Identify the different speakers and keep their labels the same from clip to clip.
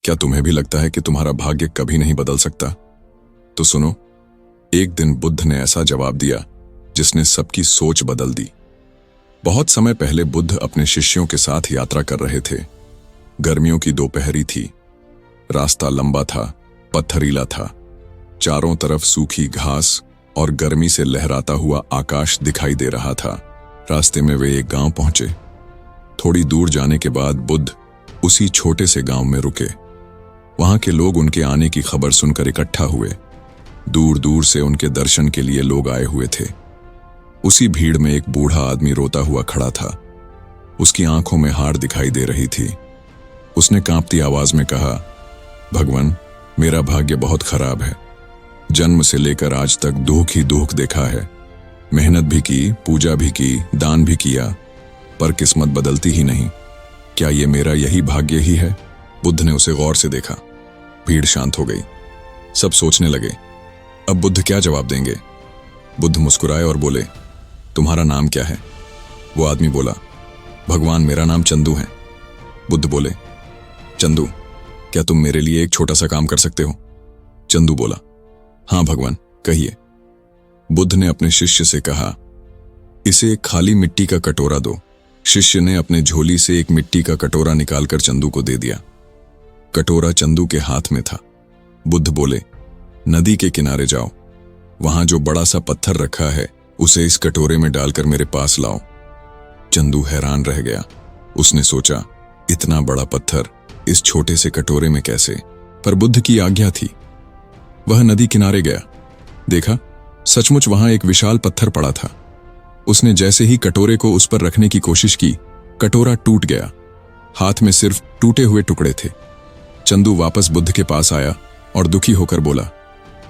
Speaker 1: क्या तुम्हें भी लगता है कि तुम्हारा भाग्य कभी नहीं बदल सकता? तो सुनो, एक दिन बुद्ध ने ऐसा जवाब दिया जिसने सबकी सोच बदल दी। बहुत समय पहले बुद्ध अपने शिष्यों के साथ यात्रा कर रहे थे। गर्मियों की दोपहरी थी। रास्ता लंबा था, पत्थरीला था। चारों तरफ सूखी घास और गर्मी से लहराता हुआ आकाश दिखाई दे रहा था। रास्ते में वे एक गांव पहुंचे। थोड़ी दूर जाने के बाद बुद्ध उसी छोटे से गांव में रुके। वहां के लोग उनके आने की खबर सुनकर इकट्ठा हुए। दूर दूर से उनके दर्शन के लिए लोग आए हुए थे। उसी भीड़ में एक बूढ़ा आदमी रोता हुआ खड़ा था। उसकी आंखों में हार दिखाई दे रही थी। उसने कांपती आवाज में कहा, भगवान, मेरा भाग्य बहुत खराब है। जन्म से लेकर आज तक दुख ही दुख देखा है। मेहनत भी की, पूजा भी की, दान भी किया, पर किस्मत बदलती ही नहीं। क्या ये मेरा यही भाग्य ही है? बुद्ध ने उसे गौर से देखा। भीड़ शांत हो गई। सब सोचने लगे, अब बुद्ध क्या जवाब देंगे? बुद्ध मुस्कुराए और बोले, तुम्हारा नाम क्या है? वो आदमी बोला, भगवान, मेरा नाम चंदू है। बुद्ध बोले, चंदू, क्या तुम मेरे लिए एक छोटा सा काम कर सकते हो? चंदू बोला, हाँ भगवान, कहिए। बुद्ध ने अपने शिष्य से कहा, इसे एक खाली मिट्टी का कटोरा दो। शिष्य ने अपने झोली से एक मिट्टी का कटोरा निकालकर चंदू को दे दिया। कटोरा चंदू के हाथ में था। बुद्ध बोले, नदी के किनारे जाओ। वहां जो बड़ा सा पत्थर रखा है उसे इस कटोरे में डालकर मेरे पास लाओ। चंदू हैरान रह गया। उसने सोचा, इतना बड़ा पत्थर इस छोटे से कटोरे में कैसे? पर बुद्ध की आज्ञा थी। वह नदी किनारे गया। देखा, सचमुच वहां एक विशाल पत्थर पड़ा था। उसने जैसे ही कटोरे को उस पर रखने की कोशिश की, कटोरा टूट गया। हाथ में सिर्फ टूटे हुए टुकड़े थे। चंदू वापस बुद्ध के पास आया और दुखी होकर बोला,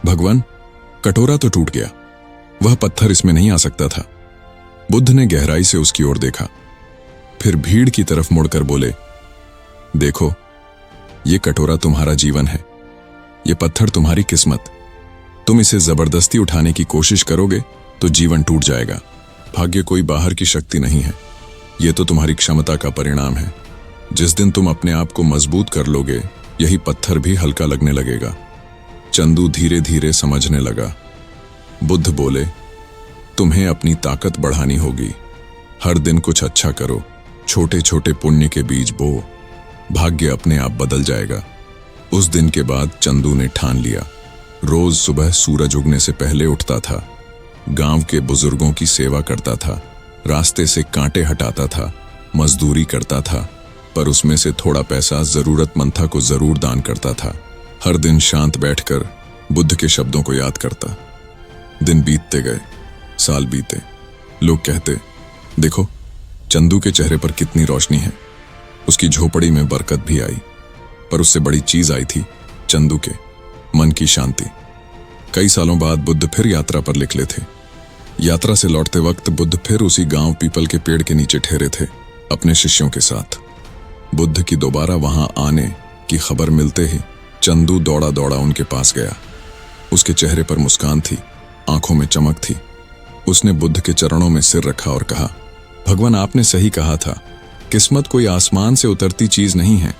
Speaker 1: भगवान, कटोरा तो टूट गया, वह पत्थर इसमें नहीं आ सकता था। बुद्ध ने गहराई से उसकी ओर देखा, फिर भीड़ की तरफ मुड़कर बोले, देखो, ये कटोरा तुम्हारा जीवन है, ये पत्थर तुम्हारी किस्मत। तुम इसे जबरदस्ती उठाने की कोशिश करोगे तो जीवन टूट जाएगा। भाग्य कोई बाहर की शक्ति नहीं है, ये तो तुम्हारी क्षमता का परिणाम है। जिस दिन तुम अपने आप को मजबूत कर लोगे, यही पत्थर भी हल्का लगने लगेगा। चंदू धीरे धीरे समझने लगा। बुद्ध बोले, तुम्हें अपनी ताकत बढ़ानी होगी। हर दिन कुछ अच्छा करो, छोटे छोटे पुण्य के बीज बो, भाग्य अपने आप बदल जाएगा। उस दिन के बाद चंदू ने ठान लिया, रोज सुबह सूरज उगने से पहले उठता था, गांव के बुजुर्गों की सेवा करता था, रास्ते से कांटे हटाता था, मजदूरी करता था, पर उसमें से थोड़ा पैसा जरूरतमंद को जरूर दान करता था। हर दिन शांत बैठकर बुद्ध के शब्दों को याद करता। दिन बीतते गए, साल बीते। लोग कहते, देखो, चंदू के चेहरे पर कितनी रोशनी है। उसकी झोपड़ी में बरकत भी आई, पर उससे बड़ी चीज आई थी, चंदू के मन की शांति। कई सालों बाद बुद्ध फिर यात्रा पर निकले थे। यात्रा से लौटते वक्त बुद्ध फिर उसी गांव पीपल के पेड़ के नीचे ठहरे थे, अपने शिष्यों के साथ। बुद्ध की दोबारा वहां आने की खबर मिलते ही चंदू दौड़ा दौड़ा उनके पास गया। उसके चेहरे पर मुस्कान थी, आंखों में चमक थी। उसने बुद्ध के चरणों में सिर रखा और कहा, भगवान, आपने सही कहा था, किस्मत कोई आसमान से उतरती चीज नहीं है।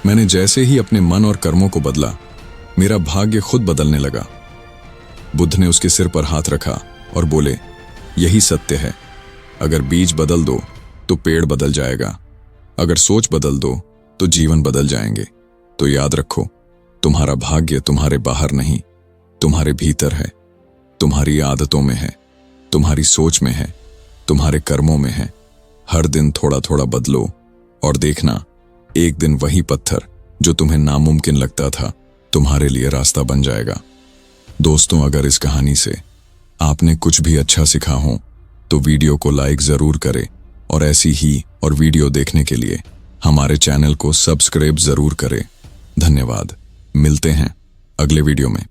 Speaker 1: मैंने जैसे ही अपने मन और कर्मों को बदला, मेरा भाग्य खुद बदलने लगा। बुद्ध ने उसके सिर पर हाथ रखा और बोले, यही सत्य है। अगर बीज बदल दो तो पेड़ बदल जाएगा, अगर सोच बदल दो तो जीवन बदल जाएंगे। तो याद रखो, तुम्हारा भाग्य तुम्हारे बाहर नहीं, तुम्हारे भीतर है, तुम्हारी आदतों में है, तुम्हारी सोच में है, तुम्हारे कर्मों में है। हर दिन थोड़ा थोड़ा बदलो और देखना, एक दिन वही पत्थर जो तुम्हें नामुमकिन लगता था, तुम्हारे लिए रास्ता बन जाएगा। दोस्तों, अगर इस कहानी से आपने कुछ भी अच्छा सीखा हो तो वीडियो को लाइक जरूर करें और ऐसी ही और वीडियो देखने के लिए हमारे चैनल को सब्सक्राइब जरूर करें। धन्यवाद। मिलते हैं अगले वीडियो में।